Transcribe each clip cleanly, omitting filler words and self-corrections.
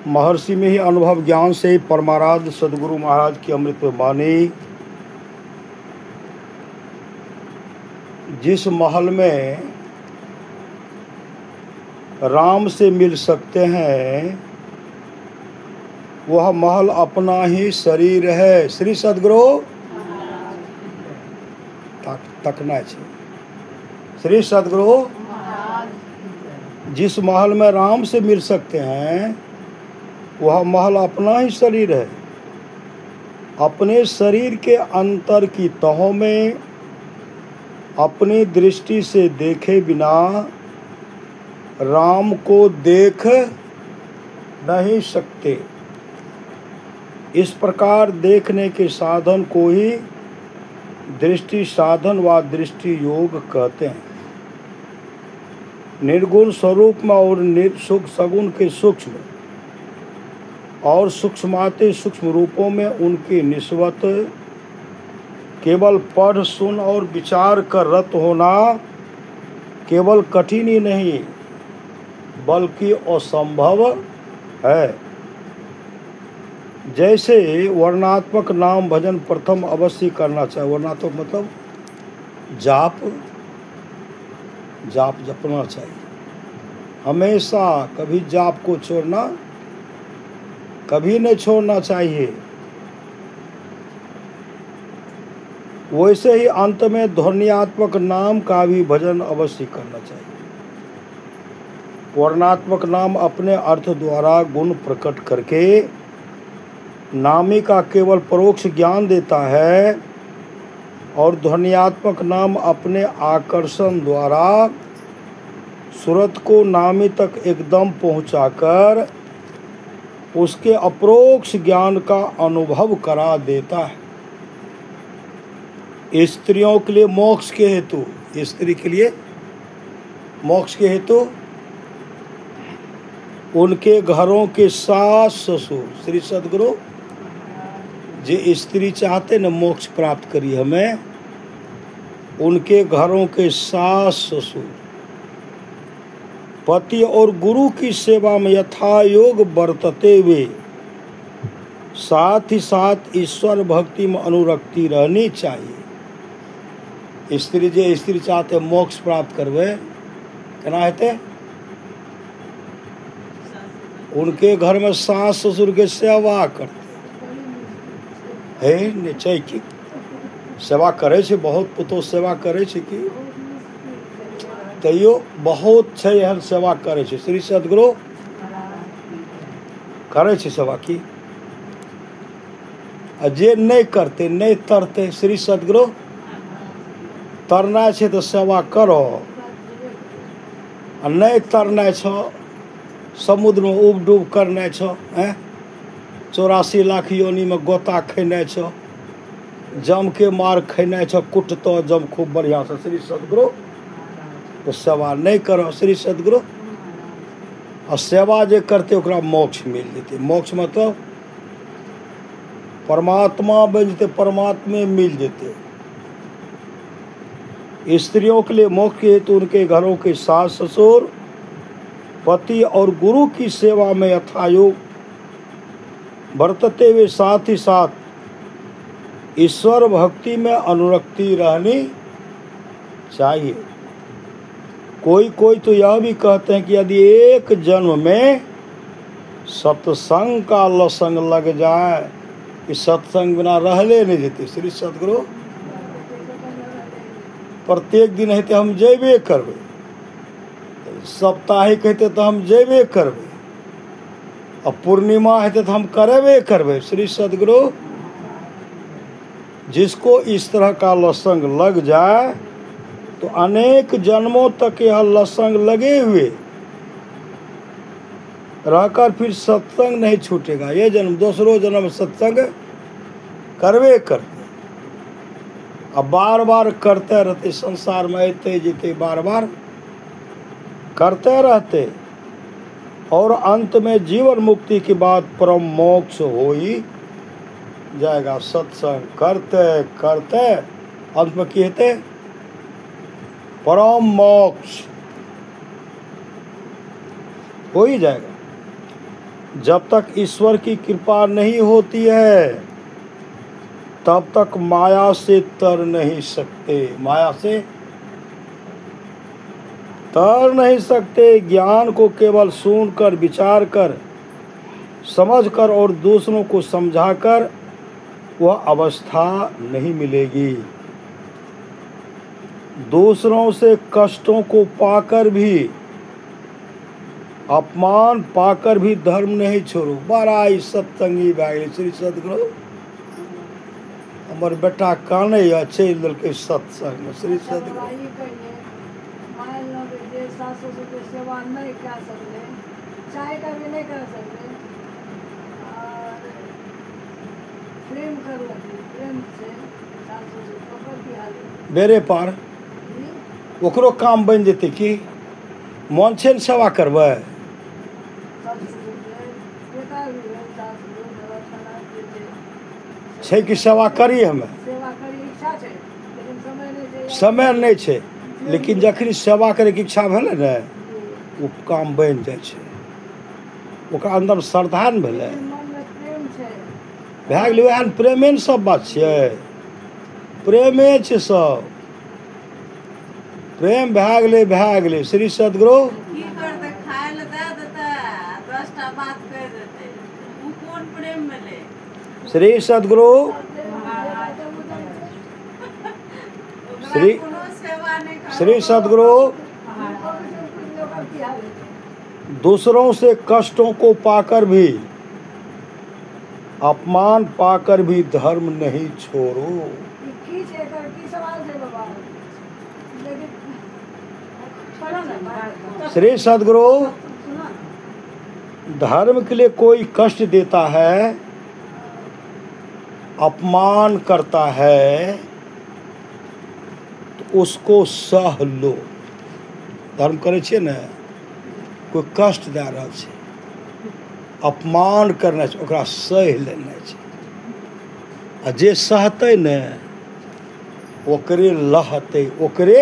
महर्षि में ही अनुभव ज्ञान से परमाराध्य सदगुरु महाराज की अमृत वाणी। जिस महल में राम से मिल सकते हैं वह महल अपना ही शरीर है। श्री सदगुरु तकना है। श्री सदगुरु जिस महल में राम से मिल सकते हैं वह महल अपना ही शरीर है। अपने शरीर के अंतर की तहों में अपनी दृष्टि से देखे बिना राम को देख नहीं सकते। इस प्रकार देखने के साधन को ही दृष्टि साधन व दृष्टि योग कहते हैं। निर्गुण स्वरूप में और सगुण के सूक्ष्म और सूक्ष्माति सूक्ष्म रूपों में उनकी निस्बत केवल पढ़ सुन और विचार कर रत होना केवल कठिन ही नहीं बल्कि असंभव है। जैसे वर्णात्मक नाम भजन प्रथम अवश्य करना चाहिए। वर्णात्मक मतलब जाप जपना चाहिए हमेशा। कभी जाप को छोड़ना कभी नहीं छोड़ना चाहिए। वैसे ही अंत में ध्वन्यात्मक नाम का भी भजन अवश्य करना चाहिए। वर्णात्मक नाम अपने अर्थ द्वारा गुण प्रकट करके नामी का केवल परोक्ष ज्ञान देता है और ध्वन्यात्मक नाम अपने आकर्षण द्वारा सुरत को नामी तक एकदम पहुंचाकर उसके अपरोक्ष ज्ञान का अनुभव करा देता है। स्त्रियों के लिए मोक्ष के हेतु, स्त्री के लिए मोक्ष के हेतु उनके घरों के सास ससुर। श्री सदगुरु जे स्त्री चाहते न मोक्ष प्राप्त करी हमें, उनके घरों के सास ससुर पति और गुरु की सेवा में यथा योग बरतते हुए साथ ही साथ ईश्वर भक्ति में अनुरक्ति रहनी चाहिए। स्त्री जे स्त्री चाहते मोक्ष प्राप्त करवे केना हेते? उनके घर में सास ससुर के सेवा करते है निश्चय की सेवा करे छे। बहुत पुतोह सेवा करे छे कि तैयो बहुत छै एहन सेवा करे छे। श्री सदगुरु करे छे सेवा की जे नहीं करते नहीं तरते। श्री सदगुरु तरना छे तो सेवा करो आ नहीं तरना छो समुद्र में उब डूब करना छो 84 लाख योनि में गोता खेने छो जम के मार खेने छो कुटतो जम खूब बढ़िया से। श्री सदगुरु तो सेवा नहीं करो। श्री सदगुरु और सेवा जे करते ओकरा मोक्ष मिल जेते। मोक्ष मतलब परमात्मा बन जेते, परमात्मे मिल जेते। स्त्रियों के लिए मोक्ष के हेतु उनके घरों के सास ससुर पति और गुरु की सेवा में यथायोग बरतते हुए साथ ही साथ ईश्वर भक्ति में अनुरक्ति रहनी चाहिए। कोई कोई तो यह भी कहते हैं कि यदि एक जन्म में सत्संग का लसंग लग जाए कि सत्संग बिना रहले नहीं देते। श्री सदगुरु प्रत्येक दिन हेते हम जेबे करबे, साप्ताहिक हेते तो हम जेबे करबे, और पूर्णिमा हेते तो हम करेबे करबे। श्री सदगुरु जिसको इस तरह का लसंग लग जाए तो अनेक जन्मों तक यह लसंग लगे हुए रहकर फिर सत्संग नहीं छूटेगा। ये जन्म दूसरों जन्म सत्संग करवे करते अब बार बार करते रहते। संसार में अते जीते बार बार करते रहते और अंत में जीवन मुक्ति के बाद परम मोक्ष हो ही जाएगा। सत्संग करते करते अंत में क्या कहते? परम मोक्ष हो ही जाएगा। जब तक ईश्वर की कृपा नहीं होती है तब तक माया से तर नहीं सकते, माया से तर नहीं सकते। ज्ञान को केवल सुनकर, विचार कर, समझकर और दूसरों को समझाकर वह अवस्था नहीं मिलेगी। दूसरों से कष्टों को पाकर भी, अपमान पाकर भी धर्म नहीं छोड़ो। बड़ा ही सत्संगी भए गेलै श्री सद्गुरु। हमर बेटा काने या चलि देलकै सत्संग में श्री सद्गुरु। सेवा नहीं कर सकते, चाय का भी नहीं कर सकते, प्रेम कर लगे, प्रेम से सासू से पकड़ की हालत बेरे पार ओकरो काम बन जेतै कि मन छै ने सेवा करबै। छै कि सेवा करी, हमें सेवा करी इच्छा छै लेकिन समय नहीं छै। समय नहीं छै, लेकिन जखन सेवा करैके इच्छा भेलै ने वो काम बनि जाइ छै, ओकरा अंदर श्रद्धा ने भेलै, मन में प्रेम छै। भए गेलै। वएह प्रेमे ने सब बात छियै, प्रेमे छै सब। प्रेम भए गेलै श्री सद्गुरु। की करते, खाए ले दे देते, 10टा बात कह देते, वो कौन प्रेम मिले। श्री सद्गुरु श्री कोनो सेवा नहीं कर। श्री सद्गुरु दूसरों से कष्टों को पाकर भी, अपमान पाकर भी धर्म नहीं छोड़ो। की छै एकर की सवाल छै बाबा, लेकिन पढ़ो ना श्री सद्गुरु सुना। धर्म के लिए कोई कष्ट देता है, अपमान करता है, तो उसको सह लो। धर्म करे छियै ने, कोई कष्ट दे रहल छै, अपमान करना छै, ओकरा सहि लेना छै। आ जे सहतै ने ओकरे लहतै, ओकरे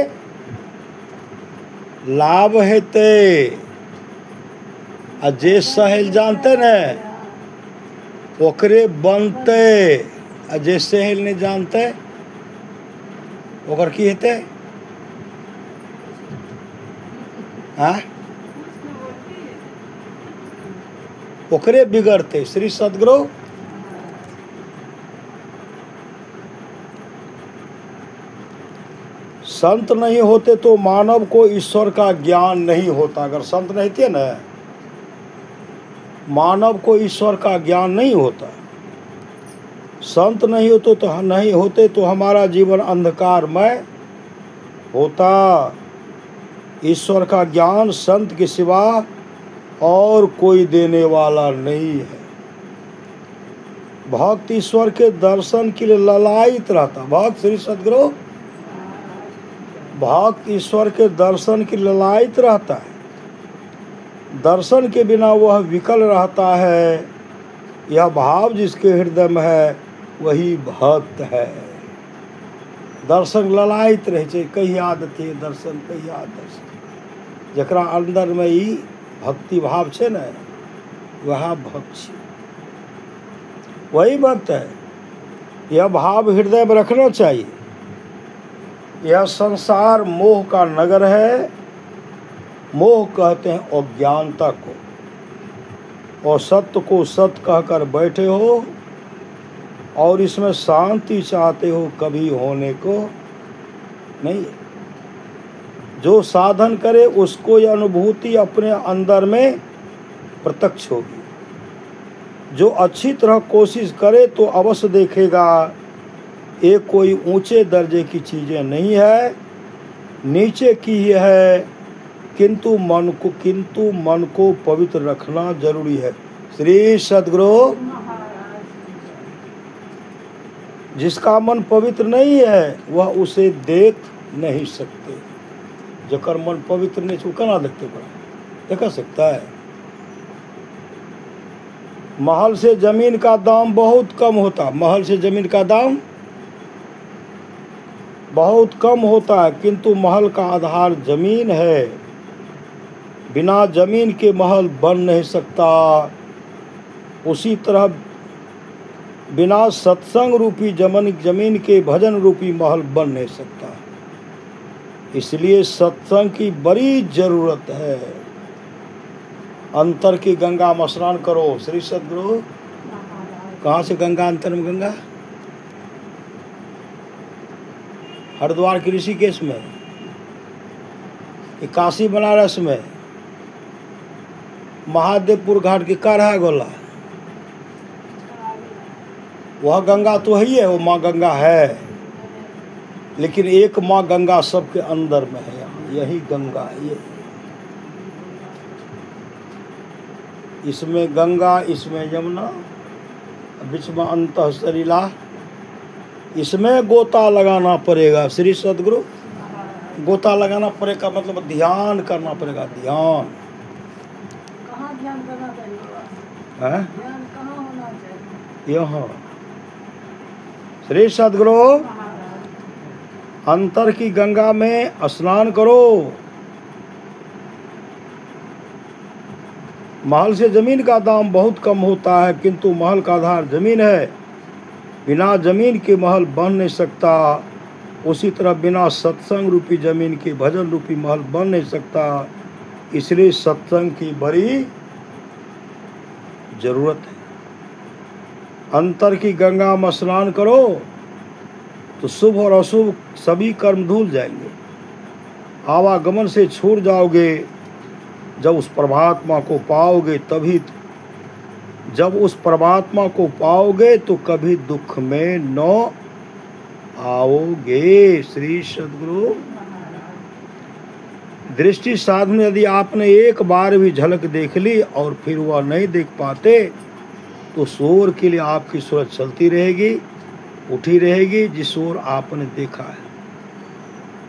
लाभ हेतै। आ जे सहल जानतै ने ओकरे बनतै, आ जे सहल नहीं जानतै ओकर की हेतै? हाँ, ओकरे बिगड़ते। श्री सद्गुरु संत नहीं होते तो मानव को ईश्वर का ज्ञान नहीं होता। अगर संत नहीं थे ना, मानव को ईश्वर का ज्ञान नहीं होता। संत नहीं होते तो हमारा जीवन अंधकारमय होता। ईश्वर का ज्ञान संत के सिवा और कोई देने वाला नहीं है। भक्त ईश्वर के दर्शन के लिए ललायित रहता। भक्त श्री सद्गुरु भक्त ईश्वर के दर्शन के लिए ललायित रहता है। दर्शन के बिना वह विकल रहता है। यह भाव जिसके हृदय में है वही भक्त है। दर्शन ललायित रहे छै, कहिया देते दर्शन, कहिया दर्शन। जकरा अंदर में ही भक्ति भाव छै ने, वह भक्त छै, वही भक्त है। यह भाव हृदय में रखना चाहिए। यह संसार मोह का नगर है। मोह कहते हैं अज्ञानता को, और सत्य को सत्य कहकर बैठे हो और इसमें शांति चाहते हो, कभी होने को नहीं। जो साधन करे उसको यह अनुभूति अपने अंदर में प्रत्यक्ष होगी। जो अच्छी तरह कोशिश करे तो अवश्य देखेगा। ये कोई ऊंचे दर्जे की चीज़ें नहीं है, नीचे की है, किंतु मन को पवित्र रखना जरूरी है। श्री सद्गुरु जिसका मन पवित्र नहीं है वह उसे देख नहीं सकते। जकर मन पवित्र नहीं, वो केना देखते? देख सकता है? महल से जमीन का दाम बहुत कम होता। महल से जमीन का दाम बहुत कम होता है, किंतु महल का आधार जमीन है। बिना जमीन के महल बन नहीं सकता। उसी तरह बिना सत्संग रूपी जमीन के भजन रूपी महल बन नहीं सकता। इसलिए सत्संग की बड़ी जरूरत है। अंतर की गंगा में स्नान करो। श्री सद्गुरु कहाँ से गंगा? अंतर में गंगा हरिद्वार की ऋषिकेश में, काशी बनारस में, महादेवपुर घाट की काढ़ा गोला, वह गंगा तो है ही है, वो माँ गंगा है। लेकिन एक माँ गंगा सबके अंदर में है। यहाँ यही गंगा है। ये इसमें गंगा, इसमें यमुना, बीच में अंतः सलीला। इसमें गोता लगाना पड़ेगा। श्री सद्गुरु गोता लगाना पड़ेगा मतलब ध्यान करना पड़ेगा। ध्यान कहाँ ध्यान करना चाहिए? है ध्यान कहाँ होना चाहिए? यहाँ। श्री सद्गुरु अंतर की गंगा में स्नान करो। महल से जमीन का दाम बहुत कम होता है, किंतु महल का आधार जमीन है। बिना जमीन के महल बन नहीं सकता। उसी तरह बिना सत्संग रूपी जमीन के भजन रूपी महल बन नहीं सकता। इसलिए सत्संग की बड़ी जरूरत है। अंतर की गंगा में स्नान करो तो शुभ और अशुभ सभी कर्म धुल जाएंगे। आवागमन से छूट जाओगे। जब उस परमात्मा को पाओगे तभी, जब उस परमात्मा को पाओगे तो कभी दुख में न आओगे। श्री सद्गुरु दृष्टि साधन यदि आपने एक बार भी झलक देख ली और फिर वह नहीं देख पाते तो उस ओर के लिए आपकी सूरत चलती रहेगी, उठी रहेगी जिस ओर आपने देखा है।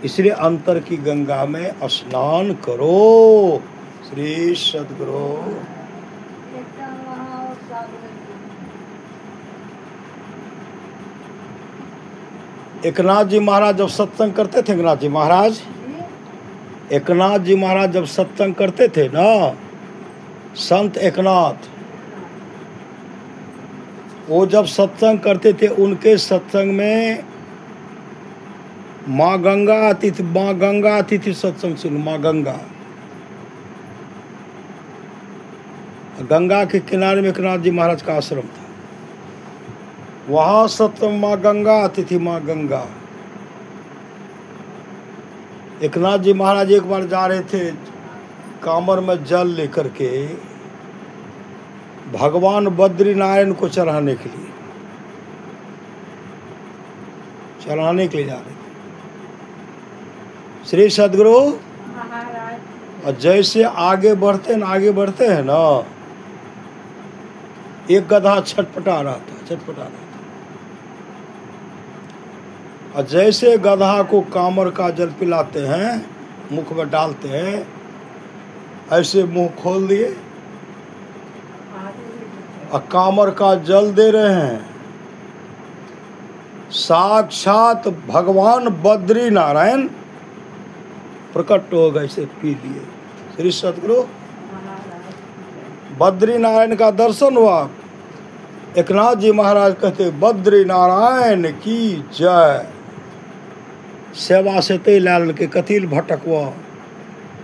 इसलिए अंतर की गंगा में स्नान करो। श्री सद्गुरु एक टाइम वहाँ और साधु एकनाथ जी महाराज जब सत्संग करते थे, एकनाथ जी महाराज, एकनाथ जी महाराज जब सत्संग करते थे ना, संत एकनाथ, वो जब सत्संग करते थे उनके सत्संग में माँ गंगा आती थी। माँ गंगा आती थी सत्संग सुन। माँ गंगा, गंगा के किनारे में एकनाथ जी महाराज का आश्रम था। वहाँ सत्संग माँ गंगा आती थी। माँ गंगा, एकनाथ जी महाराज एक बार जा रहे थे कांवर में जल लेकर के भगवान बद्रीनारायण को चढ़ाने के लिए जा रहे थे। श्री सद्गुरु महाराज और जैसे आगे बढ़ते हैं ना, एक गधा छटपटा रहा था। और जैसे गधा को कांवर का जल पिलाते हैं, मुख में डालते हैं, ऐसे मुंह खोल दिए और कांवर का जल दे रहे हैं। साक्षात भगवान बद्री नारायण प्रकट हो गए, से पी लिए। श्री सद्गुरु बद्री नारायण का दर्शन हुआ। एकनाथ जी महाराज कहते बद्री नारायण की जय। सेवा से ते लाल के कथिल भटकवा,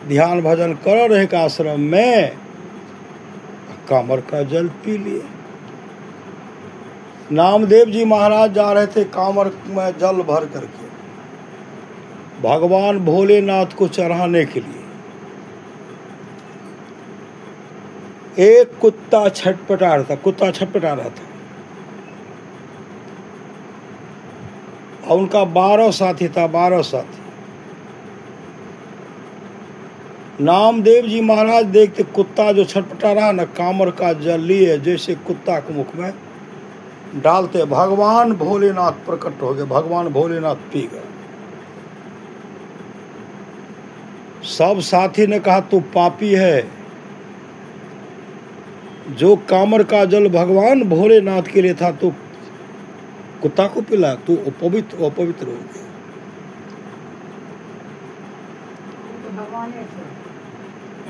ध्यान भजन कर रहे का आश्रम में, कांवर का जल पी लिए। नामदेव जी महाराज जा रहे थे कांवर में जल भर करके भगवान भोलेनाथ को चढ़ाने के लिए। एक कुत्ता छटपटा रहा था। और उनका 12 साथी था। नामदेव जी महाराज देखते कुत्ता जो छटपटा रहा ना, कांवर का जल लिए जैसे कुत्ता के मुख में डालते, भगवान भोलेनाथ प्रकट हो गए। भगवान भोलेनाथ पी गए। सब साथी ने कहा तू पापी है, जो कांवर का जल भगवान भोलेनाथ के लिए था तू कुत्ता को पिला, तू अपवित्र हो गया।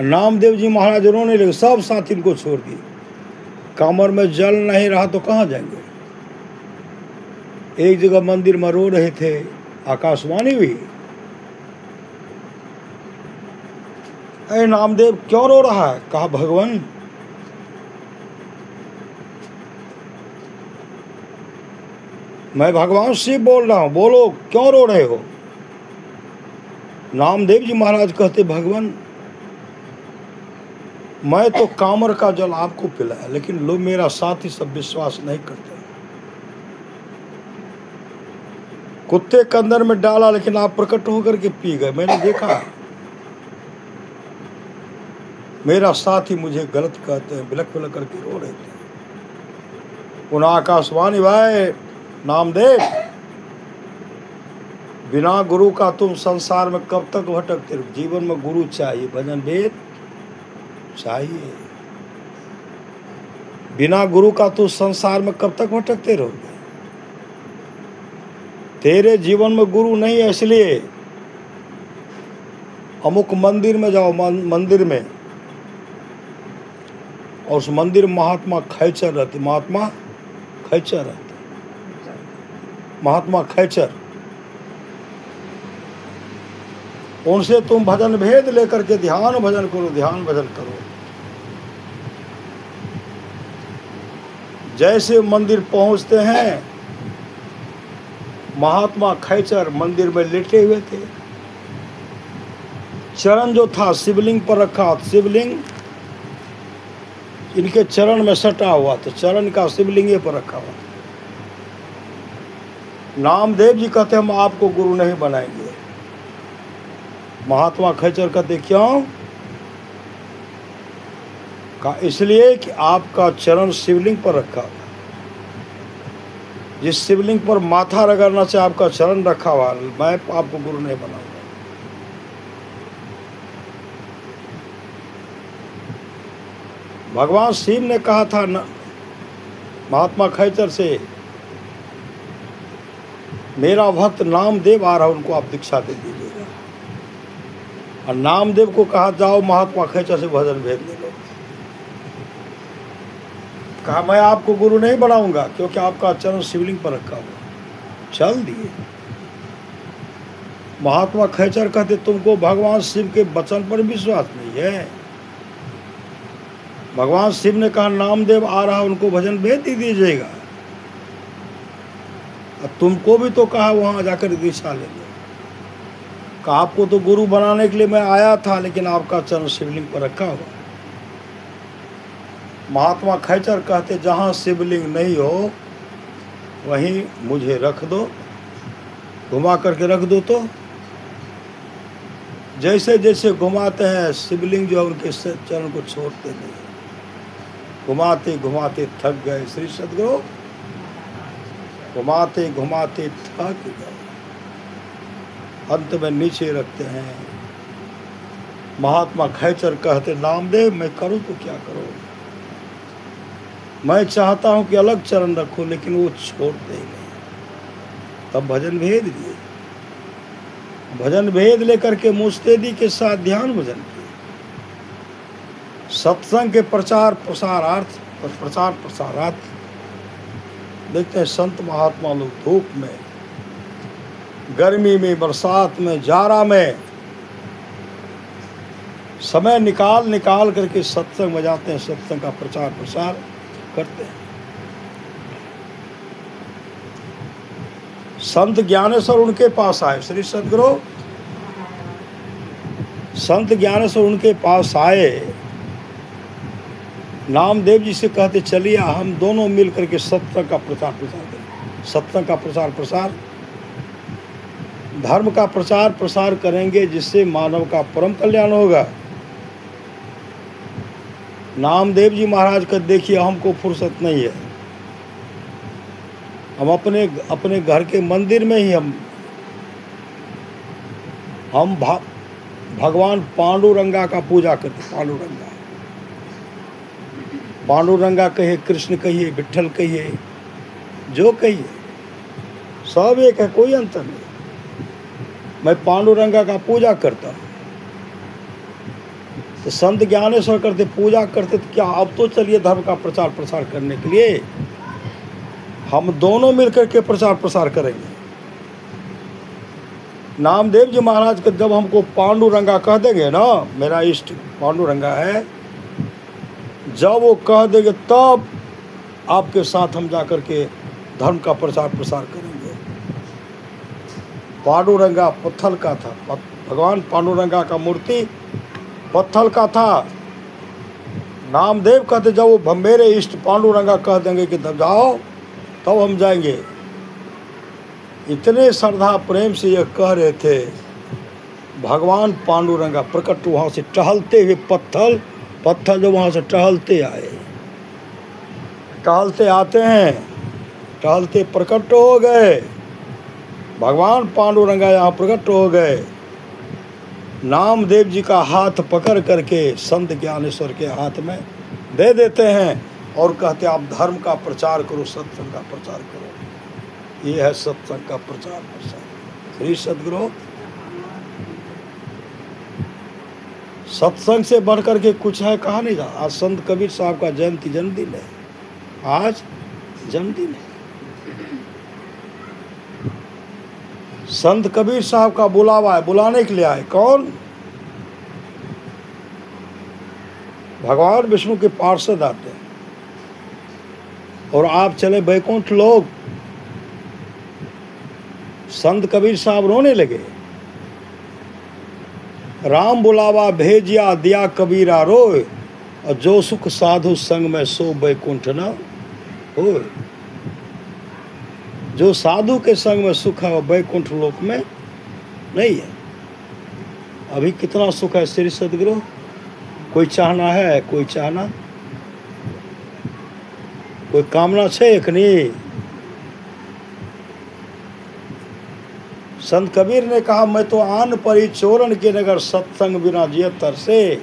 नामदेव जी महाराज रोने लगे। सब साथी को छोड़ दिए। कमर में जल नहीं रहा तो कहाँ जाएंगे। एक जगह मंदिर में रो रहे थे, आकाशवाणी हुई, अरे नामदेव क्यों रो रहा है? कहा भगवान मैं भगवान शिव बोल रहा हूं, बोलो क्यों रो रहे हो? नामदेव जी महाराज कहते भगवान मैं तो कामर का जल आपको पिलाया, लेकिन लोग मेरा साथी सब विश्वास नहीं करते। कुत्ते के अंदर में डाला लेकिन आप प्रकट होकर के पी गए, मैंने देखा। मेरा साथी मुझे गलत कहते हैं, बिलक बिलक करके रो रहे थे। पुनः आकाशवाणी भाई नामदेव बिना गुरु का तुम संसार में कब तक भटकते रहो? जीवन में गुरु चाहिए, भजन वेद चाहिए। बिना गुरु का तुम संसार में कब तक भटकते रहोगे? तेरे जीवन में गुरु नहीं है, इसलिए अमुक मंदिर में जाओ, मंदिर में, और उस मंदिर में महात्मा खैचर रहते, महात्मा खैचर रहते, महात्मा खैचर। उनसे तुम भजन भेद लेकर के ध्यान भजन करो, ध्यान भजन करो। जैसे मंदिर पहुंचते हैं, महात्मा खैचर मंदिर में लेटे हुए थे, चरण जो था शिवलिंग पर रखा, शिवलिंग इनके चरण में सटा हुआ था, चरण का शिवलिंग पर रखा हुआ था। नामदेव जी कहते हम आपको गुरु नहीं बनाएंगे। महात्मा खैचर कहते क्यों? का इसलिए कि आपका चरण शिवलिंग पर रखा हुआ, जिस शिवलिंग पर माथा रगड़ना से आपका चरण रखा हुआ, मैं आपको गुरु नहीं बनाऊंगा। भगवान शिव ने कहा था महात्मा खैचर से, मेरा भक्त नामदेव आ रहा, उनको आप दीक्षा दे दीजिएगा। और नामदेव को कहा जाओ महात्मा खैचर से भजन भेद ले लो। कहा मैं आपको गुरु नहीं बनाऊंगा क्योंकि आपका चरण शिवलिंग पर रखा हुआ। चल दिए। महात्मा खैचर कहते तुमको भगवान शिव के वचन पर विश्वास नहीं है। भगवान शिव ने कहा नामदेव आ रहा, उनको भजन भेद दे दीजिएगा। अब तुमको भी तो कहा वहां जाकर दीक्षा ले लो। कहा आपको तो गुरु बनाने के लिए मैं आया था, लेकिन आपका चरण शिवलिंग पर रखा हुआ। महात्मा खैचर कहते जहां शिवलिंग नहीं हो वहीं मुझे रख दो, घुमा करके रख दो। तो जैसे जैसे घुमाते हैं शिवलिंग जो है उनके चरण को छोड़ते नहीं, घुमाते घुमाते थक गए। श्री सद्गुरु घुमाते घुमाते थक गए, अंत में नीचे रखते हैं। महात्मा खैचर कहते नामदेव मैं करूं तो क्या करूं, मैं चाहता हूं कि अलग चरण रखो, लेकिन वो छोड़ते ही नहीं। तब भजन भेद दिए। भजन भेद लेकर के मुस्तैदी के साथ ध्यान भजन किए। सत्संग के प्रचार प्रसारार्थ देखते हैं संत महात्मा लोग धूप में, गर्मी में, बरसात में, जाड़ा में समय निकाल करके सत्संग में जाते हैं, सत्संग का प्रचार प्रसार करते हैं। संत ज्ञानेश्वर उनके पास आए, श्री सद्गुरु संत ज्ञानेश्वर उनके पास आए। नामदेव जी से कहते चलिए हम दोनों मिल करके सत्संग का प्रचार प्रसार करें। सत्संग का प्रचार प्रसार, धर्म का प्रचार प्रसार करेंगे जिससे मानव का परम कल्याण होगा। नामदेव जी महाराज का देखिए हमको फुर्सत नहीं है, हम अपने घर के मंदिर में ही हम भगवान पांडुरंगा का पूजा करते। पांडुरंगा कहिए, कृष्ण कहिए, विट्ठल कहिए, जो कहिए सब एक है, कोई अंतर नहीं। मैं पांडुरंगा का पूजा करता हूँ। तो संत ज्ञानेश्वर करते, पूजा करते, तो क्या अब तो चलिए धर्म का प्रचार प्रसार करने के लिए हम दोनों मिलकर के प्रचार प्रसार करेंगे। नामदेव जी महाराज के जब हमको पांडुरंगा कह देंगे ना, मेरा इष्ट पांडुरंगा है, जब वो कह देंगे तब आपके साथ हम जाकर के धर्म का प्रचार प्रसार करेंगे। पांडुरंगा पत्थर का था, भगवान पांडुरंगा का मूर्ति पत्थर का था। नामदेव कहते जब वो मेरे इष्ट पांडुरंगा कह देंगे कि तब जाओ, तब हम जाएंगे। इतने श्रद्धा प्रेम से यह कह रहे थे। भगवान पांडुरंगा प्रकट वहाँ से टहलते हुए, पत्थर जो वहाँ से टहलते आए, टहलते आते हैं, टहलते प्रकट हो गए। भगवान पांडुरंगा यहाँ प्रकट हो गए। नामदेव जी का हाथ पकड़ करके संत ज्ञानेश्वर के हाथ में दे देते हैं और कहते आप धर्म का प्रचार करो, सत्संग का प्रचार करो। ये है सत्संग का प्रचार प्रसार। श्री सद्गुरु, सत्संग से बढ़कर के कुछ है कहा नहीं जा। आज संत कबीर साहब का जयंती जन्मदिन है, आज जन्मदिन है। संत कबीर साहब का बुलावा है, बुलाने के लिए आए। कौन? भगवान विष्णु के पार्षद आते हैं और आप चले बैकुंठ लोग। संत कबीर साहब रोने लगे। राम बुलावा भेजिया दिया कबीरा रोए, और जो सुख साधु संग में सो बैकुंठ न होए। जो साधु के संग में सुख है वो बैकुंठ लोक में नहीं है। अभी कितना सुख है श्री सद्गुरु, कोई चाहना है? कोई चाहना, कोई कामना छे एखनी? संत कबीर ने कहा मैं तो आन परी चोरन के नगर, सत्संग बिना जिय तरसे।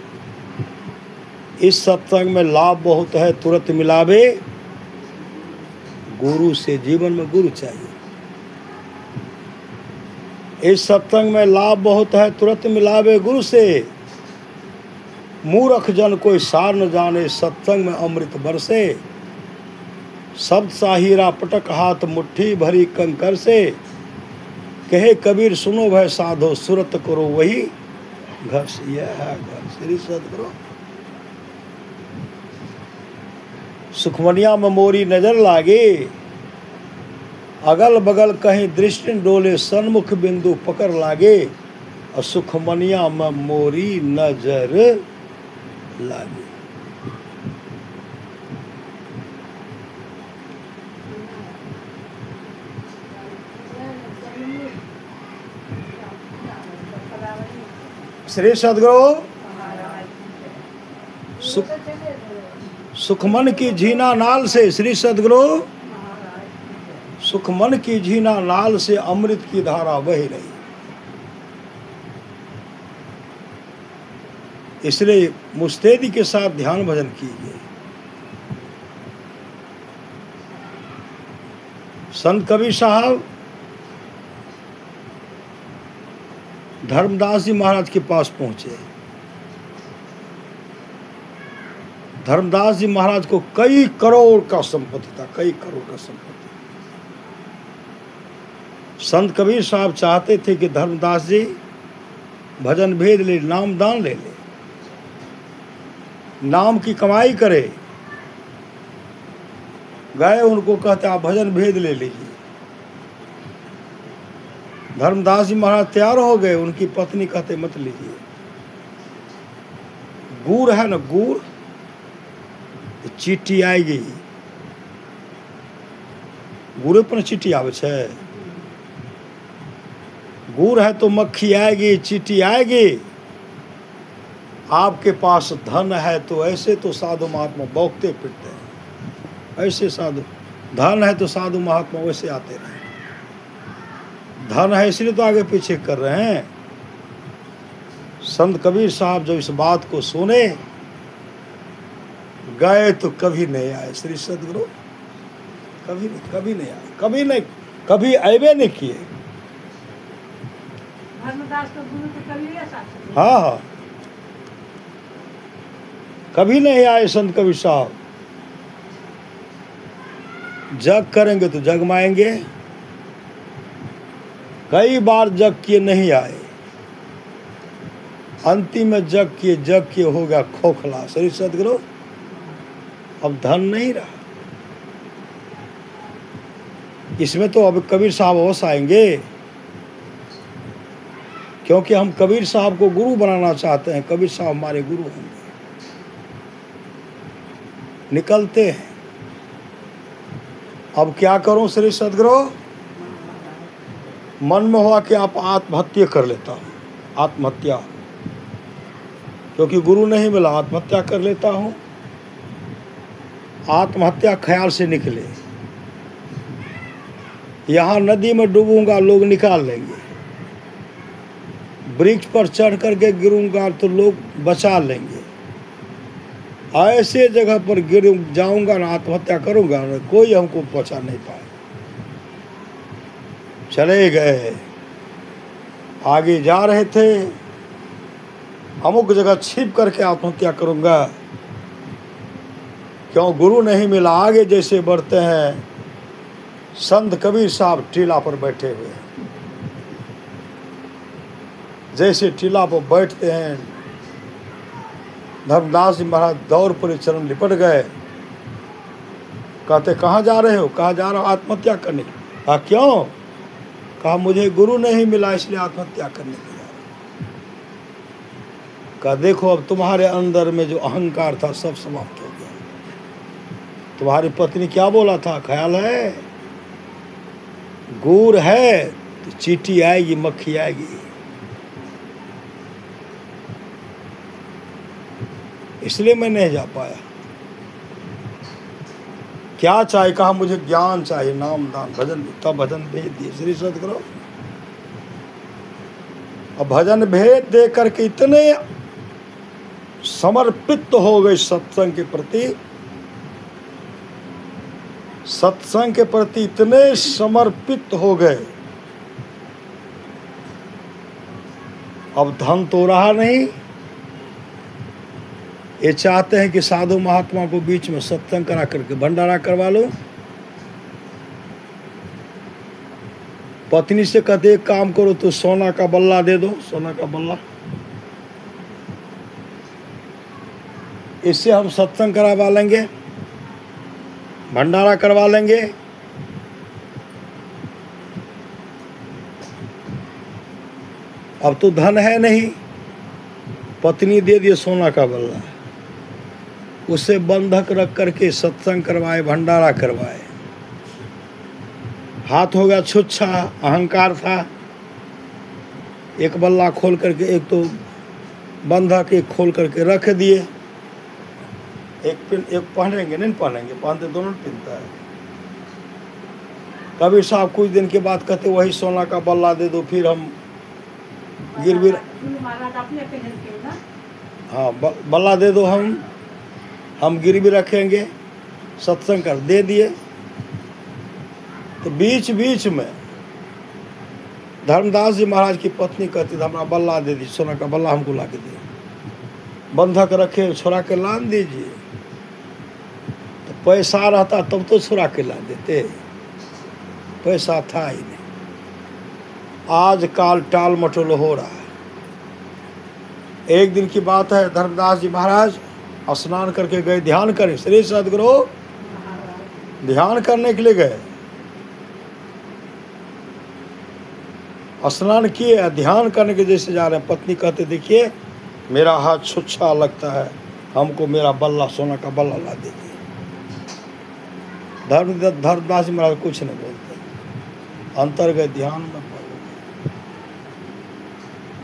इस सत्संग में लाभ बहुत है, तुरंत मिलावे गुरु से। जीवन में गुरु चाहिए। इस सत्संग में लाभ बहुत है, तुरंत मिलावे गुरु से। मूर्ख जन कोई सार न जाने, सत्संग में अमृत बरसे। शब्द साहीरा पटक हाथ मुट्ठी भरी कंकर से। कहे कबीर सुनो भय साधो, सुरत करो वही घर से। यह है घर। श्री सद्गुरु, सुखमनिया में मोरी नजर लागे, अगल बगल कहीं दृष्टि डोले, सन्मुख बिंदु पकड़ लागे, और सुखमनिया में मोरी नजर लागे। श्री सद्गुरु, सुखमन की झीना नाल से, श्री सद्गुरु, सुखमन की झीना नाल से अमृत की धारा बह रही। इसलिए मुस्तैदी के साथ ध्यान भजन कीजिए। संत कबीर साहब धर्मदास जी महाराज के पास पहुंचे। धर्मदास जी महाराज को कई करोड़ का संपत्ति था, कई करोड़ का संपत्ति। संत कबीर साहब चाहते थे कि धर्मदास जी भजन भेद ले, नाम दान ले ले, नाम की कमाई करे। गए, उनको कहते आप भजन भेद ले लीजिए। धर्मदास जी महाराज तैयार हो गए। उनकी पत्नी कहते मत लीजिए। गुड़ है ना, गुड़, चीटी आएगी। गुड़े पर चीटी आवे छे। गुड़ है तो मक्खी आएगी, चीटी आएगी। आपके पास धन है तो ऐसे तो साधु महात्मा बौखते फिरते हैं। ऐसे साधु, धन है तो साधु महात्मा वैसे आते रहे। धन है इसलिए तो आगे पीछे कर रहे हैं। संत कबीर साहब जब इस बात को सुने, गए तो कभी नहीं आए। श्री सद्गुरु, कभी नहीं, कभी नहीं आए, कभी नहीं, कभी आए नहीं किए। धर्मदास तो गुरु के कबीर साथ। हाँ हाँ, कभी नहीं आए संत कबीर साहब। जग करेंगे तो जग माएंगे, कई बार जग किए नहीं आए, अंतिम में जग किए हो गया खोखला। श्री सदगुरु अब धन नहीं रहा। इसमें तो अब कबीर साहब अवश्य आएंगे, क्योंकि हम कबीर साहब को गुरु बनाना चाहते हैं। कबीर साहब हमारे गुरु होंगे। निकलते हैं। अब क्या करूं श्री सदगुरु? मन में हुआ कि आप आत्महत्या कर लेता हूं, आत्महत्या, क्योंकि गुरु नहीं मिला, आत्महत्या कर लेता हूं। आत्महत्या ख्याल से निकले। यहाँ नदी में डूबूंगा, लोग निकाल लेंगे। वृक्ष पर चढ़ करके गिरूंगा तो लोग बचा लेंगे। ऐसे जगह पर गिर जाऊंगा ना, आत्महत्या करूंगा ना, कोई हमको बचा नहीं पाए। चले गए, आगे जा रहे थे, अमुक जगह छिप करके आत्महत्या करूंगा, क्यों गुरु नहीं मिला। आगे जैसे बढ़ते हैं, संत कबीर साहब टीला पर बैठे हुए हैं। जैसे टीला पर बैठते हैं, धर्मदास जी महाराज दौड़ पर चरण लिपट गए। कहते कहाँ जा रहे हो? कहा जा रहा हूँ आत्महत्या करने। कहा क्यों? कहा मुझे गुरु नहीं मिला इसलिए आत्महत्या करने के जा रहा। कहा देखो अब तुम्हारे अंदर में जो अहंकार था सब समाप्त हो गया। तुम्हारी पत्नी क्या बोला था, ख्याल है? गुड़ है तो चींटी आएगी, मक्खी आएगी। इसलिए मैं नहीं जा पाया। क्या चाहिए? कहा मुझे ज्ञान चाहिए, नाम दान भजन। तब भजन भेज दिए श्री सदगुरु। अब भजन भेज दे करके इतने समर्पित हो गए सत्संग के प्रति, सत्संग के प्रति इतने समर्पित हो गए। अब धन तो रहा नहीं। ये चाहते हैं कि साधु महात्मा को बीच में सत्संग करा करके भंडारा करवा लो। पत्नी से कहते एक काम करो तो सोना का बल्ला दे दो, सोना का बल्ला, इससे हम सत्संग करवा लेंगे, भंडारा करवा लेंगे। अब तो धन है नहीं, पत्नी दे दिए सोना का बल्ला, उसे बंधक रख करके सत्संग करवाए, भंडारा करवाए। हाथ हो गया छुच्छा, अहंकार था। एक बल्ला खोल करके, एक तो बंधक एक खोल करके रख दिए। एक पहनेंगे नहीं पहनेंगे, पहनते दोनों पहनता है। कबीर साहब कुछ दिन के बाद कहते वही सोना का बल्ला दे दो, फिर हम गिरवी, हाँ बल्ला दे दो, हम गिरवी रखेंगे, सत्संग कर। दे दिए। तो बीच बीच में धर्मदास जी महाराज की पत्नी कहती थी हमारा बल्ला दे दीजिए, सोना का बल्ला हमको ला के दे, बंधक रखे, छुड़ा के ला दीजिए। तो पैसा रहता तब तो छुड़ा के ला देते, पैसा था ही नहीं। आजकल टाल मटोल हो रहा है। एक दिन की बात है, धर्मदास जी महाराज स्नान करके गए, ध्यान करें। श्री सदगुरु ध्यान करने के लिए गए, स्नान किए, ध्यान करने के जैसे जा रहे हैं। पत्नी कहते देखिए मेरा हाथ छुच्छा लगता है, हमको मेरा बल्ला, सोना का बल्ला ला दीजिए। धर्मदास जी महाराज कुछ नहीं बोलते, अंतर गए ध्यान में।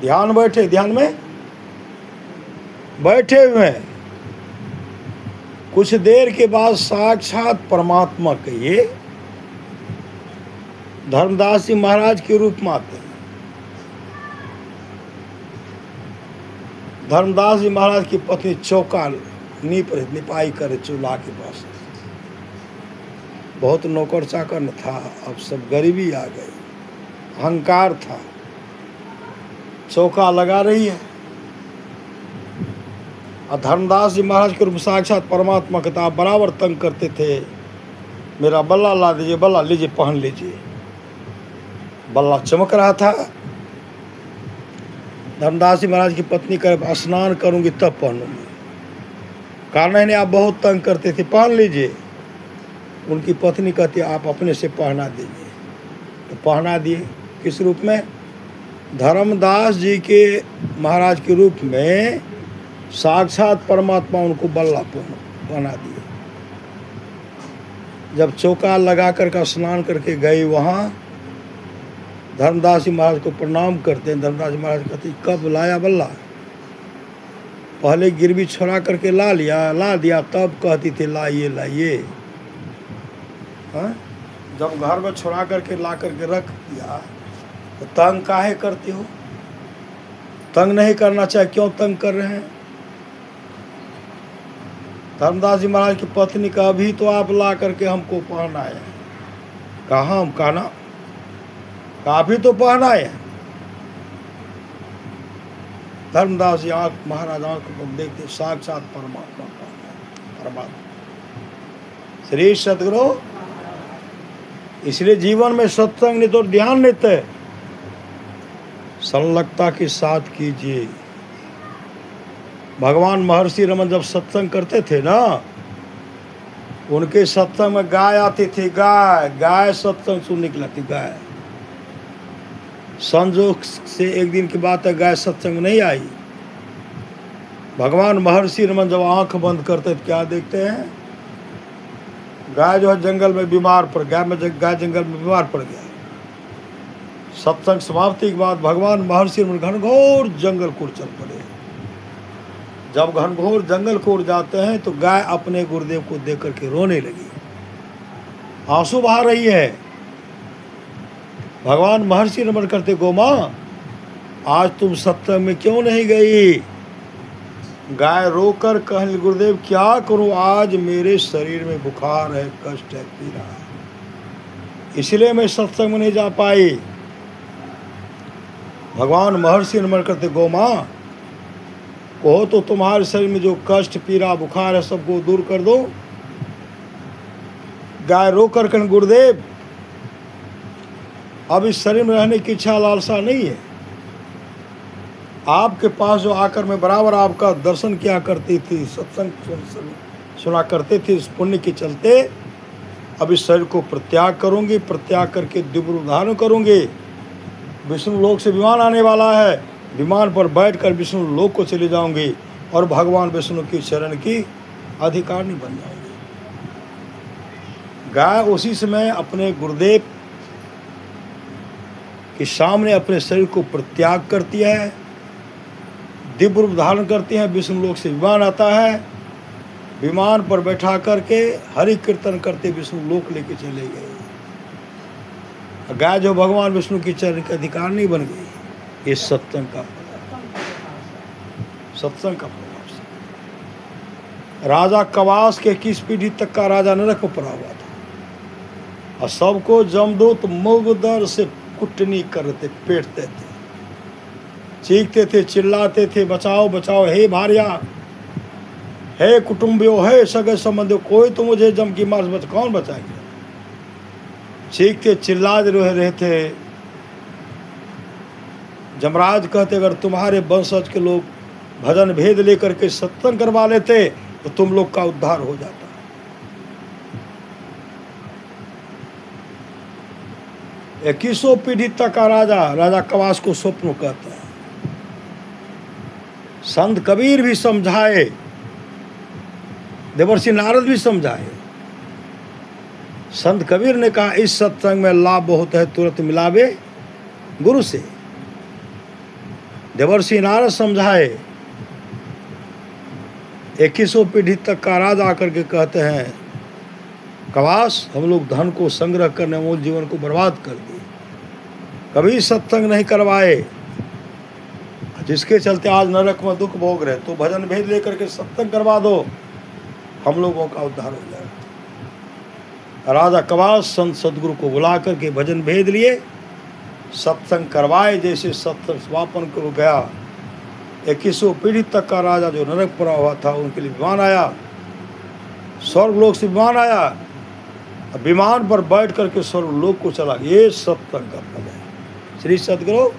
ध्यान बैठे, ध्यान में बैठे हुए हैं। कुछ देर के बाद साक्षात परमात्मा कहिए धर्मदास जी महाराज के रूप में आते हैं। धर्मदास जी महाराज की पत्नी चौका निपाई करे चूल्हा के पास। बहुत नौकर चाकर न था, अब सब गरीबी आ गई, अहंकार था। चौका लगा रही है, और धर्मदास जी महाराज के रूप में साक्षात परमात्मा के आप बराबर तंग करते थे, मेरा बल्ला ला दीजिए, बल्ला लीजिए पहन लीजिए। बल्ला चमक रहा था। धर्मदास जी महाराज की पत्नी कर स्नान करूंगी तब पहनूंगी। कारण इन्हें आप बहुत तंग करते थे, पहन लीजिए। उनकी पत्नी कहती आप अपने से पहना दीजिए, तो पहना दिए। किस रूप में? धर्मदास जी के महाराज के रूप में साक्षात परमात्मा उनको बल्ला पहना दिए। जब चौका लगा कर स्नान करके गई वहाँ, धर्मदास जी महाराज को प्रणाम करते हैं। धर्मदास जी महाराज कहते कब लाया बल्ला? पहले गिरवी छोड़ा करके ला दिया, तब कहती थी लाइए लाइए। जब घर में छोड़ा करके ला करके रख दिया तो तंग काहे करते हो? तंग नहीं करना चाहिए, क्यों तंग कर रहे हैं? धर्मदास जी महाराज की पत्नी का अभी तो आप ला करके हमको पहनाए। कहाँ हम कहना, काफी तो पहनाए। धर्मदास जी महाराज आंख को देखते साक्षात परमात्मा श्री सतगुरु। इसलिए जीवन में सत्संग नहीं तो ध्यान नहीं थे, संलग्नता के साथ कीजिए। भगवान महर्षि रमन जब सत्संग करते थे ना, उनके सत्संग में गाय आती थी। गाय सत्संग सुनने की लगती। गाय संजोग से एक दिन की बात है, गाय सत्संग नहीं आई। भगवान महर्षि रमन जब आंख बंद करते तो क्या देखते हैं? गाय जो है जंगल में बीमार पड़ गया। गाय जंगल में बीमार पड़ गया। सत्संग समाप्ति के बाद भगवान महर्षि रमन घनघोर जंगल को चल पड़े। जब घनघोर जंगल को उड़ जाते हैं तो गाय अपने गुरुदेव को देख करके रोने लगी, आंसू बहा रही है। भगवान महर्षि रमन करते गो माँ, आज तुम सत्संग में क्यों नहीं गई? गाय रोकर कहने गुरुदेव क्या करूं, आज मेरे शरीर में बुखार है, कष्ट है, पीड़ा है, इसलिए मैं सत्संग में नहीं जा पाई। भगवान महर्षि रमन करते गो माँ, कहो तो तुम्हारे शरीर में जो कष्ट पीड़ा बुखार है सबको दूर कर दो। गाय रोकर कहने गुरुदेव अब इस शरीर में रहने की इच्छा लालसा नहीं है। आपके पास जो आकर मैं बराबर आपका दर्शन किया करती थी, सत्संग सुना करते थे, इस पुण्य के चलते अब इस शरीर को परित्याग करूंगी। परित्याग करके दिव्य रूप धारण करूंगी। विष्णु लोक से विमान आने वाला है, विमान पर बैठकर विष्णु लोक को चले जाऊंगी और भगवान विष्णु की शरण की अधिकारिणी बन जाऊंगी। गाय उसी समय अपने गुरुदेव के सामने अपने शरीर को परित्याग करती है, दिव्य रूप धारण करती है। विष्णु लोक से विमान आता है, विमान पर बैठा करके हरि कीर्तन करते विष्णु लोक लेके चले गए। गाय जो भगवान विष्णु की चरण की अधिकारिणी बन गई। ये सत्संग का प्रभाव से राजा कवास के 21 पीढ़ी तक का राजा नरक में पड़ा हुआ था और सबको जमदूत मुगदर से कुटनी करते, पेटते थे, चीखते थे, चिल्लाते थे, बचाओ बचाओ, हे भारिया, हे कुटुंबियों, हे सगे संबंधियों, कोई तो मुझे जम की मार से कौन बचाएगा। चीखते चिल्ला रहे थे। जमराज कहते अगर तुम्हारे वंशज के लोग भजन भेद लेकर के सत्संग करवा लेते तो तुम लोग का उद्धार हो जाता। 21 पीढ़ी तक का राजा कवास को स्वप्न कहता है। संत कबीर भी समझाए, देवर्षि नारद भी समझाए। संत कबीर ने कहा इस सत्संग में लाभ बहुत है, तुरंत मिलावे गुरु से। देवर्षि नारद समझाए। 21 पीढ़ी तक का राजा आकर के कहते हैं कवास हम लोग धन को संग्रह करने मूल जीवन को बर्बाद कर दिए, कभी सत्संग नहीं करवाए, जिसके चलते आज नरक में दुख भोग रहे, तो भजन भेद लेकर के सत्संग करवा दो, हम लोगों का उद्धार हो जाएगा। राजा कवास संत सदगुरु को बुला करके भजन भेद लिए, सत्संग करवाए। जैसे सत्संग समापन को गया 2100 पीढ़ी तक का राजा जो नरक पड़ा हुआ था, उनके लिए विमान आया, स्वर्गलोक से विमान आया, विमान पर बैठ करके स्वर्गलोक को चला। ये सत्संग का फल है। श्री सद्गुरु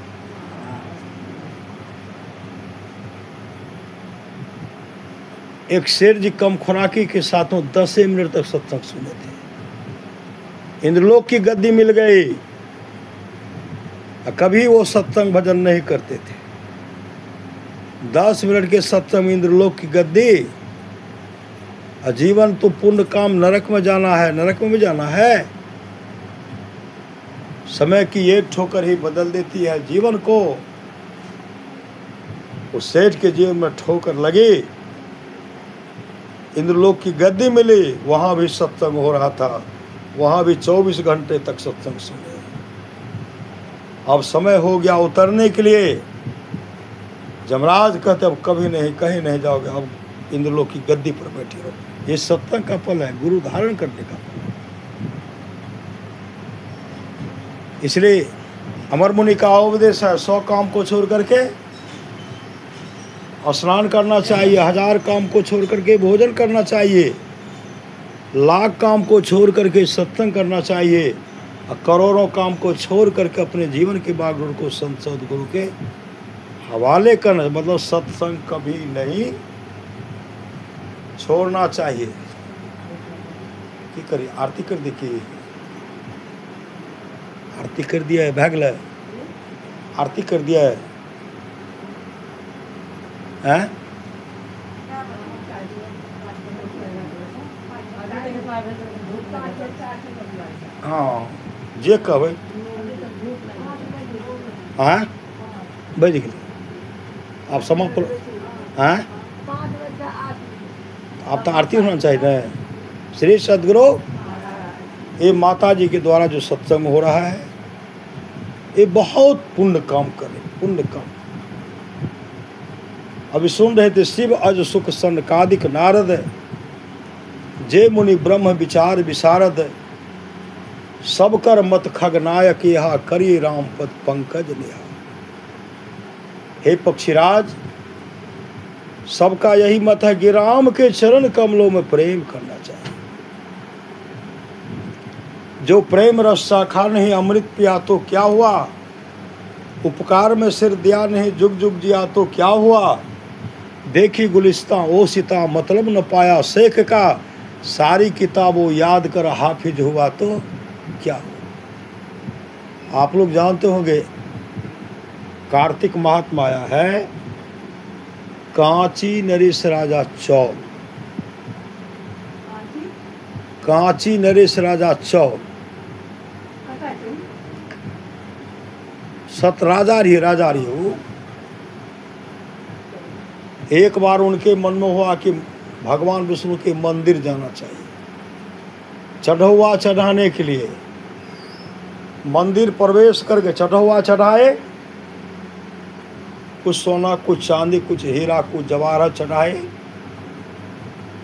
एक शेर जी कम खुराकी के साथों 10 मिनट तक सत्संग सुने थे। इंद्रलोक की गद्दी मिल गई। कभी वो सत्संग भजन नहीं करते थे। 10 मिनट के सत्संग इंद्रलोक की गद्दी। जीवन तो पुण्य काम नरक में जाना है, नरक में भी जाना है। समय की एक ठोकर ही बदल देती है जीवन को। उस सेठ के जीवन में ठोकर लगी, इंद्रलोक की गद्दी मिली, वहां भी सत्संग हो रहा था, वहां भी 24 घंटे तक सत्संग सुने। अब समय हो गया उतरने के लिए। जमराज कहते अब कभी नहीं, कहीं नहीं जाओगे, अब इंद्रलोक की गद्दी पर बैठे रहो। ये सत्संग का फल है, गुरु धारण करने का फल है। इसलिए अमर मुनि का उपदेश है, 100 काम को छोड़ करके स्नान करना चाहिए, 1000 काम को छोड़ करके भोजन करना चाहिए, लाख काम को छोड़ करके सत्संग करना चाहिए, और करोड़ों काम को छोड़ करके अपने जीवन के बागडोर को संत सद्गुरु के हवाले करना। मतलब सत्संग कभी नहीं छोड़ना चाहिए। की करिए, आरती कर देखिए, आरती कर दिया है, भागल आरती कर दिया है, हैं? हाँ जे कहबै, हाँ बज गेल। आप समाप्त करो। हाँ आप तो आरती होना चाहिए ना। श्री सद्गुरु ये माता जी के द्वारा जो सत्संग हो रहा है, ये बहुत पुण्य काम करे, पुण्य काम। अभी सुन रहे थे, शिव अज सुख सनकादिक नारद, जे मुनि ब्रह्म विचार विशारद, सब कर मत खगनायक यहा, करिए राम पद पंकज नेहा। हे पक्षीराज, सबका यही मत है कि राम के चरण कमलों में प्रेम करना चाहिए। जो प्रेम रस शाखा नहीं अमृत पिया तो क्या हुआ, उपकार में सिर दिया नहीं जुग जुग जिया तो क्या हुआ। देखी गुलिस्ता ओ सीता मतलब न पाया शेख का, सारी किताबों याद कर हाफिज हुआ तो क्या हुआ। आप लोग जानते होंगे, कार्तिक महात्मा आया है, कांची नरेश राजा चौल, कांची नरेश राजा चौल, सत राजा रही हो। एक बार उनके मन में हुआ कि भगवान विष्णु के मंदिर जाना चाहिए, चढ़ौआ चढ़ाने के लिए। मंदिर प्रवेश करके चढ़ौआ चढ़ाए, कुछ सोना, कुछ चांदी, कुछ हीरा, कुछ जवाहरात चढ़ाए।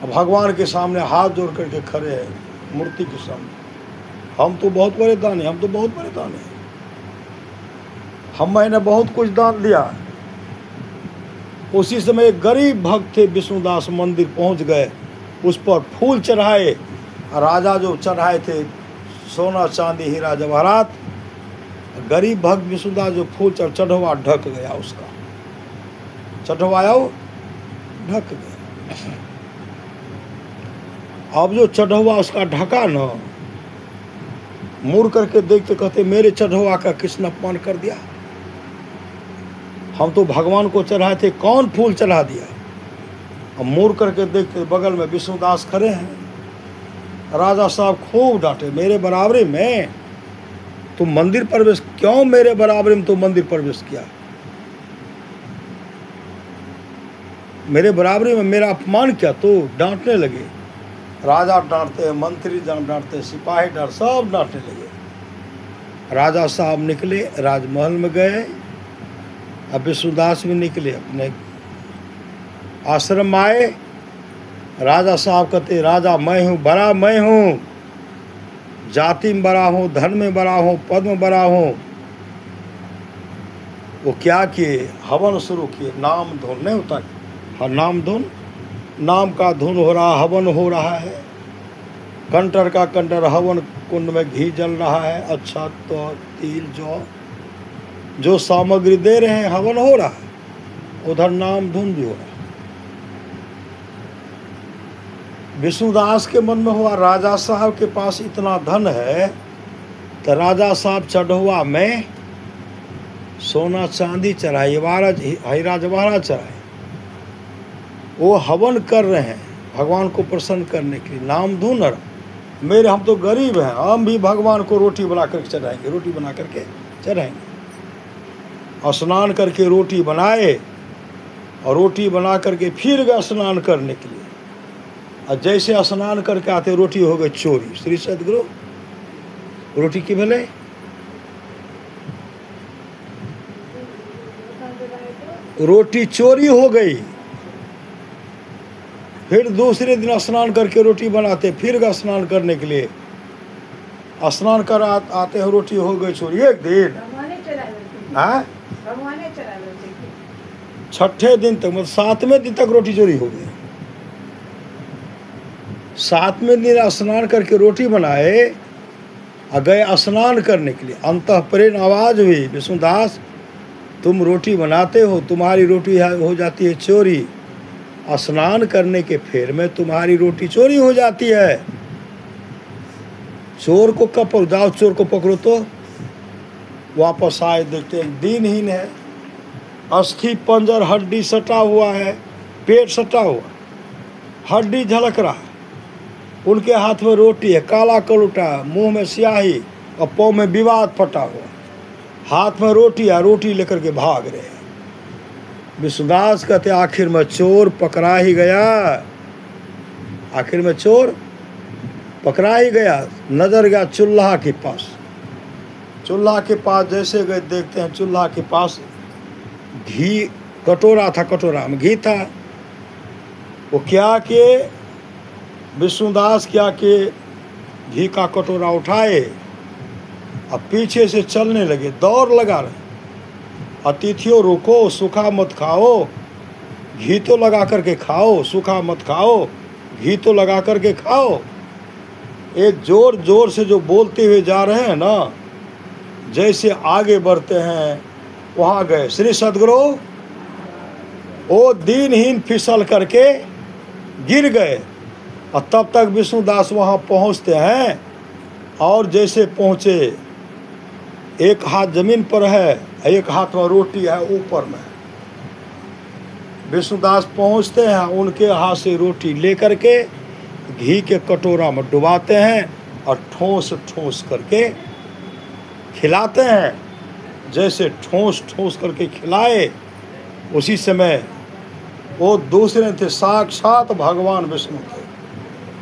भगवान के सामने हाथ जोड़ करके खड़े हैं, मूर्ति के सामने। हम तो बहुत बड़े दानी, हम तो बहुत बड़े दानी, मैंने बहुत कुछ दान दिया। उसी समय एक गरीब भक्त थे विष्णुदास, मंदिर पहुंच गए, उस पर फूल चढ़ाए। राजा जो चढ़ाए थे सोना चांदी हीरा जवाहरात, गरीब भक्त विष्णुदास जो फूल चढ़वा ढक गया, उसका चढ़वाया ढक गया। अब जो चढ़वा उसका ढका न, मुड़ करके देखते कहते मेरे चढ़वा का किसने अपमान कर दिया, हम तो भगवान को चढ़ाए थे, कौन फूल चढ़ा दिया। अब मुड़ करके देखते बगल में विष्णुदास खड़े हैं। राजा साहब खूब डांटे, मेरे बराबरी में तुम मंदिर प्रवेश, क्यों मेरे बराबरी में तुम मंदिर प्रवेश किया, मेरे बराबरी में मेरा अपमान किया। तो डांटने लगे। राजा डांटते, मंत्री डांटते, सिपाही डांट, सब डांटने लगे। राजा साहब निकले, राजमहल में गए। अब विष्णुदास भी निकले, अपने आश्रम आए। राजा साहब कहते, राजा मैं हूँ, बड़ा मैं हूँ, जाति में बड़ा हूँ, धन में बड़ा हूँ, पद में बड़ा हूँ, वो क्या किए, हवन शुरू किए। नाम धुन नहीं होता, हाँ नाम धुन, नाम का धुन हो रहा, हवन हो रहा है। कंटर का कंटर हवन कुंड में घी जल रहा है, अच्छा तो तिल जो सामग्री दे रहे हैं हवन हो रहा है, उधर नाम धुन भी हो रहा है। विष्णुदास के मन में हुआ राजा साहब के पास इतना धन है तो राजा साहब चढ़ुआ में सोना चांदी चढ़ाए, हीरा जवाहरात चढ़ाए। वो हवन कर रहे हैं भगवान को प्रसन्न करने के लिए। नाम धुन मेरे, हम तो गरीब हैं, हम भी भगवान को रोटी बना करके चढ़ाएंगे, रोटी बना करके चढ़ाएंगे। स्नान करके रोटी बनाए और रोटी बना करके फिर गए स्नान करने के लिए। और जैसे स्नान करके आते रोटी हो गई चोरी। श्री सदगुरु रोटी की भले रोटी चोरी हो गई। फिर दूसरे दिन स्नान करके रोटी बनाते, फिर गए स्नान करने के लिए। स्नान कर आते हैं, रोटी हो गई चोरी। एक दिन हाँ, छठे दिन तक, मतलब 7वें दिन तक रोटी चोरी हो गई। 7वें दिन स्नान करके रोटी बनाए और गए स्नान करने के लिए। अंतःपुरेण आवाज हुई, विष्णुदास तुम रोटी बनाते हो, तुम्हारी रोटी हो जाती है चोरी। स्नान करने के फेर में तुम्हारी रोटी चोरी हो जाती है। चोर को कब पकड़ो, जाओ चोर को पकड़ो। तो वापस आए, देखते हैं दिनहीन है, अस्थि पंजर हड्डी सटा हुआ है, पेट सटा हुआ, हड्डी झलक रहा। उनके हाथ में रोटी है, काला कलूटा, मुंह में स्याही और पाँव में विवाद फटा हुआ। हाथ में रोटी है, रोटी लेकर के भाग रहे हैं। विष्णुदास कहते आखिर में चोर पकड़ा ही गया। आखिर में चोर पकड़ा ही गया। नजर गया चूल्हा के पास। चूल्हा के पास जैसे गए, देखते हैं चूल्हा के पास घी कटोरा था, कटोरा में घी था। वो क्या के विष्णुदास क्या के घी का कटोरा उठाए, अब पीछे से चलने लगे, दौड़ लगा रहे। अतिथियों रुको, सूखा मत खाओ, घी तो लगा करके खाओ, सूखा मत खाओ, घी तो लगा करके खाओ। एक जोर जोर से जो बोलते हुए जा रहे हैं ना, जैसे आगे बढ़ते हैं वहाँ गए श्री सदगुरु, वो दीनहीन फिसल करके गिर गए। और तब तक विष्णुदास वहाँ पहुँचते हैं, और जैसे पहुँचे एक हाथ जमीन पर है, एक हाथ में रोटी है ऊपर में। विष्णुदास पहुँचते हैं, उनके हाथ से रोटी लेकर के घी के कटोरा में डुबाते हैं और ठोस ठोस करके खिलाते हैं। जैसे ठोस ठोस करके खिलाए, उसी समय वो दूसरे थे, साक्षात भगवान विष्णु थे,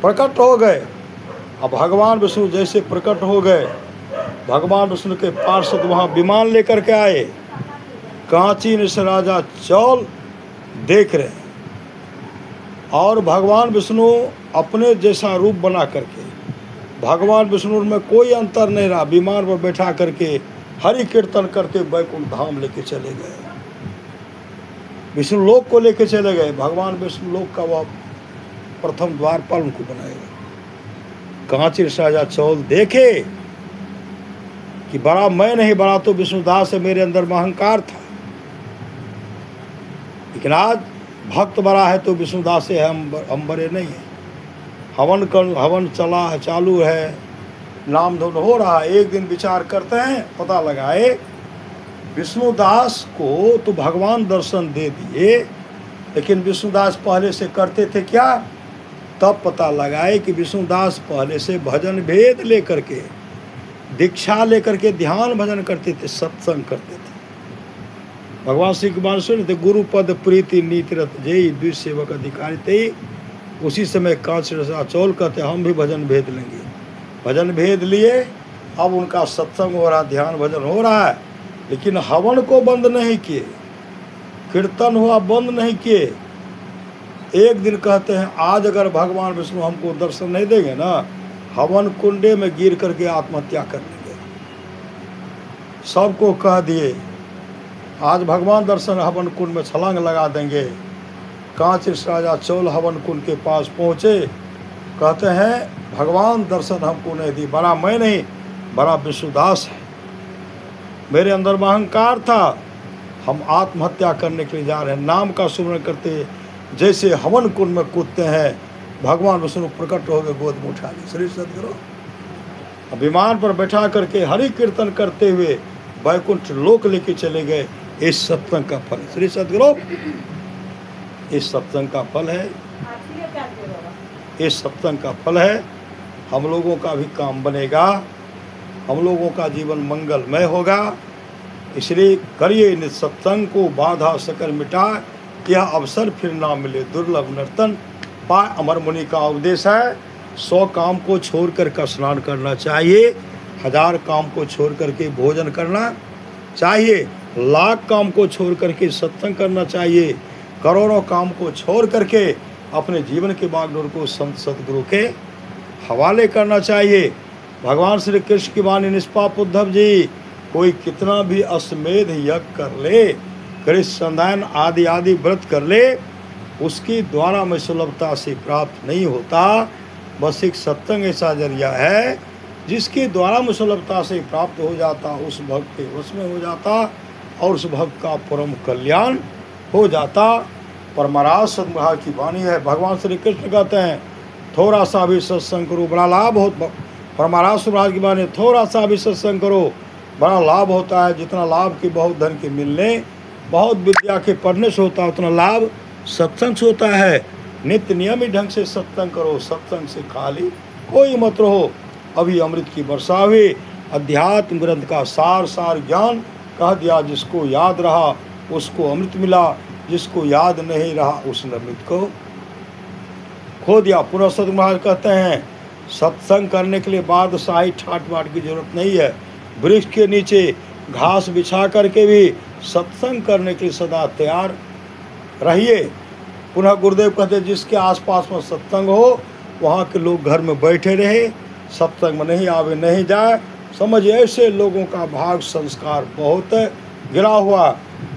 प्रकट हो गए। अब भगवान विष्णु जैसे प्रकट हो गए, भगवान विष्णु के पार्षद वहाँ विमान लेकर के आए। कांची से राजा चौल देख रहे हैं, और भगवान विष्णु अपने जैसा रूप बना करके, भगवान विष्णु में कोई अंतर नहीं रहा, विमान पर बैठा करके हरि कीर्तन करते वैकुंठ धाम लेके चले गए। विष्णु लोक को लेके चले गए। भगवान विष्णु लोक का वह प्रथम द्वारपाल उनको बनाएगा। कांची राजा चौल देखे कि बड़ा मैं नहीं, बड़ा तो विष्णुदास से मेरे अंदर में अहंकार था, लेकिन आज भक्त बड़ा है तो विष्णुदास से हम बड़े नहीं हैं। हवन चला है, चालू है, नाम धुन हो रहा है। एक दिन विचार करते हैं, पता लगाए विष्णुदास को तो भगवान दर्शन दे दिए, लेकिन विष्णुदास पहले से करते थे क्या? तब पता लगाए कि विष्णुदास पहले से भजन भेद लेकर के, दीक्षा लेकर के ध्यान भजन करते थे, सत्संग करते थे। भगवान श्री कुमार सुन थे, गुरु पद प्रीति नीतिरत जय द्विज सेवक अधिकारी थे। उसी समय कांच रसा चौल कहते हम भी भजन भेद लेंगे। भजन भेद लिए, अब उनका सत्संग हो रहा, ध्यान भजन हो रहा है, लेकिन हवन को बंद नहीं किए, कीर्तन हुआ बंद नहीं किए। एक दिन कहते हैं आज अगर भगवान विष्णु हमको दर्शन नहीं देंगे ना, हवन कुंडे में गिर करके आत्महत्या कर लेंगे। सबको कह दिए आज भगवान दर्शन हवन कुंड में छलांग लगा देंगे। कांचीस राजा चौल हवन कुंड के पास पहुँचे, कहते हैं भगवान दर्शन हमको नहीं दी, बड़ा मैं नहीं, बड़ा विष्णुदास है। मेरे अंदर में अहंकार था, हम आत्महत्या करने के लिए जा रहे हैं। नाम का सुमरण करते जैसे हवन कुंड में कूदते हैं, भगवान विष्णु प्रकट हो गए, गोद में उठा लिए। श्री सद्गुरु विमान पर बैठा करके हरि कीर्तन करते हुए वैकुंठ लोक लेके चले गए। इस सत्संग का फल, श्री सद्गुरु इस सत्संग का फल है, इस सत्संग का फल है। हम लोगों का भी काम बनेगा, हम लोगों का जीवन मंगलमय होगा। इसलिए करिए निज सत्संग को, बाधा सकल मिटाए, यह अवसर फिर ना मिले दुर्लभ नर्तन पाए। अमर मुनि का उपदेश है, 100 काम को छोड़ कर स्नान करना चाहिए, 1000 काम को छोड़ करके भोजन करना चाहिए, 1,00,000 काम को छोड़ करके सत्संग करना चाहिए, करोड़ों काम को छोड़ करके अपने जीवन के बागडोर को संत सदगुरु के हवाले करना चाहिए। भगवान श्री कृष्ण की वाणी निष्पाप उद्धव जी, कोई कितना भी अश्वमेध यज्ञ कर ले, कृष्ण संधान आदि आदि व्रत कर ले, उसकी द्वारा में सुलभता से प्राप्त नहीं होता। बस एक सत्संग ऐसा जरिया है जिसके द्वारा में सुलभता से प्राप्त हो जाता, उस भक्त के वश में हो जाता और उस भक्त का परम कल्याण हो जाता। परमराज सदमहाराज की वाणी है। भगवान श्री कृष्ण कहते हैं थोड़ा सा भी सत्संग करो बड़ा लाभ हो। परमराज सदमहाराज की वाणी, थोड़ा सा भी सत्संग करो बड़ा लाभ होता है। जितना लाभ की बहुत धन के मिलने, बहुत विद्या के पढ़ने से होता है, उतना लाभ सत्संग से होता है। नित्य नियमित ढंग से सत्संग करो, सत्संग से खाली कोई मत रहो। अभी अमृत की वर्षा हुई, अध्यात्म ग्रंथ का सार सार ज्ञान कह दिया। जिसको याद रहा उसको अमृत मिला, जिसको याद नहीं रहा उसने अमृत को खो दिया। पुनः सद्गुरु महाराज कहते हैं सत्संग करने के लिए बादशाही ठाट बाट की जरूरत नहीं है। वृक्ष के नीचे घास बिछा करके भी सत्संग करने के लिए सदा तैयार रहिए। पुनः गुरुदेव कहते हैं जिसके आसपास में सत्संग हो वहाँ के लोग घर में बैठे रहे, सत्संग में नहीं आवे नहीं जाए। समझिए ऐसे लोगों का भाग संस्कार बहुत गिरा हुआ।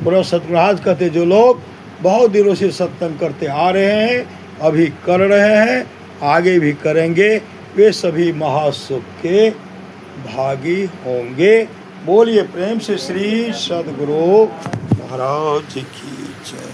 पुनः सद्गुरु महाराज कहते जो लोग बहुत दिनों से सत्संग करते आ रहे हैं, अभी कर रहे हैं, आगे भी करेंगे, वे सभी महासुख के भागी होंगे। बोलिए प्रेम से श्री सद्गुरु महाराज की जय।